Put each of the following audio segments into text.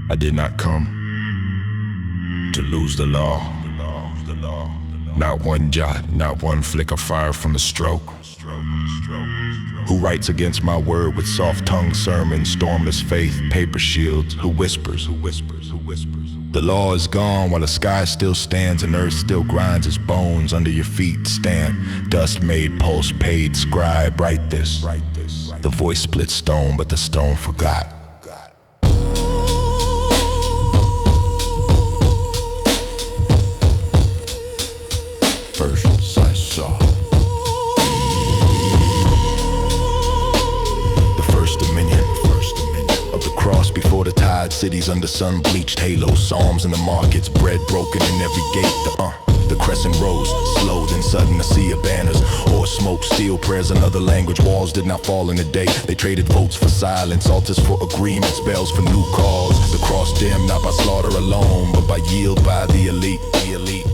I did not come to lose the law. Not one jot, not one flick of fire from the stroke. Who writes against my word with soft-tongued sermons, stormless faith, paper shields? Who whispers? The law is gone while the sky still stands and earth still grinds its bones. Under your feet stand dust made, pulse paid, scribe, write this. The voice split stone, but the stone forgot. First I saw the first dominion of the cross before the tide, cities under sun-bleached halos, psalms in the markets, bread broken in every gate. The crescent rose, slow, then sudden a sea of banners, or smoke, steel prayers, another language. Walls did not fall in a day. They traded votes for silence, altars for agreements, bells for new calls. The cross dimmed not by slaughter alone, but by yield by the elite.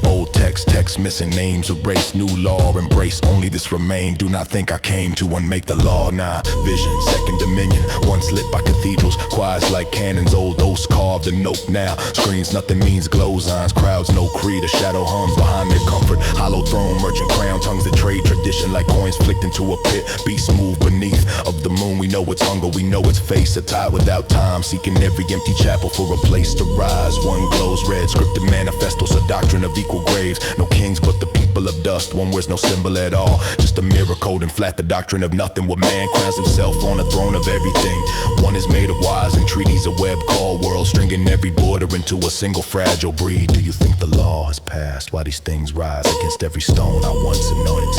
Old text missing, names erased, new law embrace. Only this remain. Do not think I came to unmake the law. Nah, vision, second dominion, once lit by cathedrals, choirs like cannons, old oaths carved in oak now. Screens nothing means, glow signs, crowds no creed. A shadow hums behind their comfort, hollow throne, merchant crown, tongues that trade tradition like coins flicked into a pit. Beasts move beneath of the moon. We know it's hunger, we know it's face. A tide without time, seeking every empty chapel for a place to rise. One glows red, scripted manifestos, a doctrine of equal graves. No kings but the people of dust. One wears no symbol at all, just a mirror code and flat. The doctrine of nothing, where man crowns himself on a throne of everything. One is made of wires and treaties, a web called world, stringing every border into a single fragile breed. Do you think the law has passed? Why these things rise against every stone I once anointed?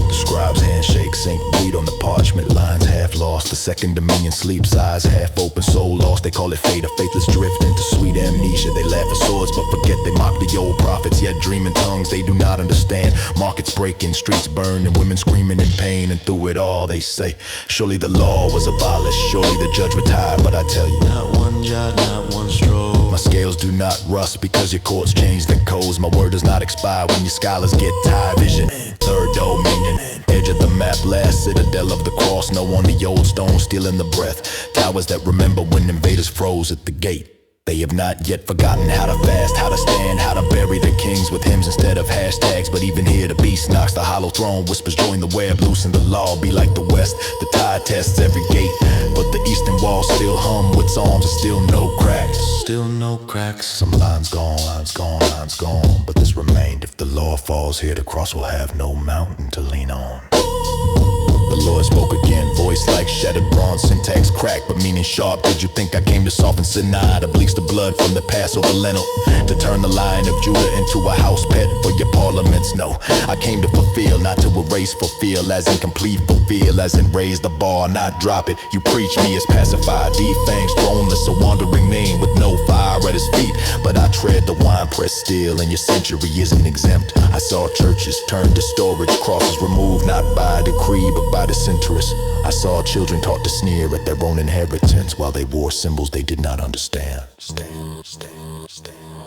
The scribe's handshake sink bleed on the parchment lines, half lost. The second dominion sleeps, eyes half open, soul lost. They call it fate, a faithless drift into sweet amnesia. They laugh at swords but forget they mock the old prophets, yet dream in tongues they do not understand. Markets breaking, streets burn, and women screaming in pain. And through it all they say, surely the law was abolished, surely the judge retired. But I tell you, not one jot, not one stroke. My scales do not rust because your courts change their codes. My word does not expire when your scholars get tired. Vision, third dominion, edge of the map, last citadel of the cross. No on the old stone, stealing the breath. Towers that remember when invaders froze at the gate. They have not yet forgotten how to fast, how to stand, how to bury their kings with hymns instead of hashtags. But even here the beast knocks the hollow throne, whispers join the web, loosen the law, be like the west. The tide tests every gate, but the eastern walls still hum with psalms and still no cracks. Still no cracks. Some lines gone, but this remained. If the law falls here, the cross will have no mountain to lean on. The Lord spoke again, voice like shattered bronze, syntax cracked but meaning sharp. Did you think I came to soften Sinai, to bleach the blood from the Passover lentil, to turn the Lion of Judah into a house pet for your parliaments? No, I came to fulfill, not to erase, fulfill as in complete, fulfill as in raise the bar, not drop it. You preach me as pacified, defanged, throneless, a wandering name with no fire at his feet. But I tread the wine press still, and your century isn't exempt. I saw churches turned to storage, crosses removed not by decree but by the centurists. I saw children taught to sneer at their own inheritance while they wore symbols they did not understand.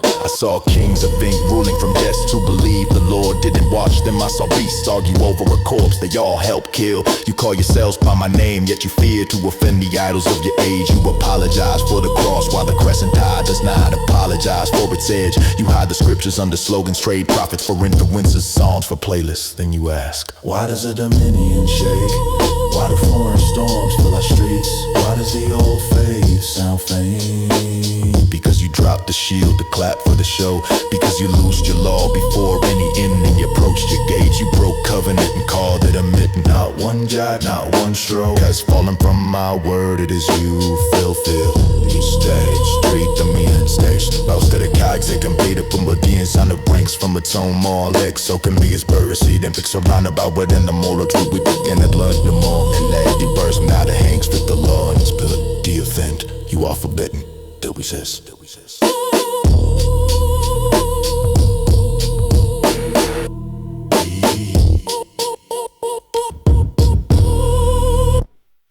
I saw kings of ink ruling from deaths who believed the Lord didn't watch them. I saw beasts argue over a corpse they all helped kill. You call yourselves by my name, yet you fear to offend the idols of your age. You apologize for the cross while the crescent tide does not apologize for its edge. You hide the scriptures under slogans, trade prophets for influencers, songs for playlists. Then you ask, why does a dominion shake? Why do foreign storms fill our streets? Why does the old faith sound faint? Because you dropped the shield to clap for the show. Because you loosed your law before any ending. You approached your gauge, you broke covenant and called it a mitten. Not one jot, not one stroke has fallen from my word, it is you, fulfill. Stage, street, the mean stage. Most of the cogs they completed from Medians on the ranks from its own mall. Legs so can be as bird seed and pick surrounded by within the moral truth. We begin at lunch no more. And lady burst now the hangs with the law and its pillar. Do you offend? You are forbidden. Till we says.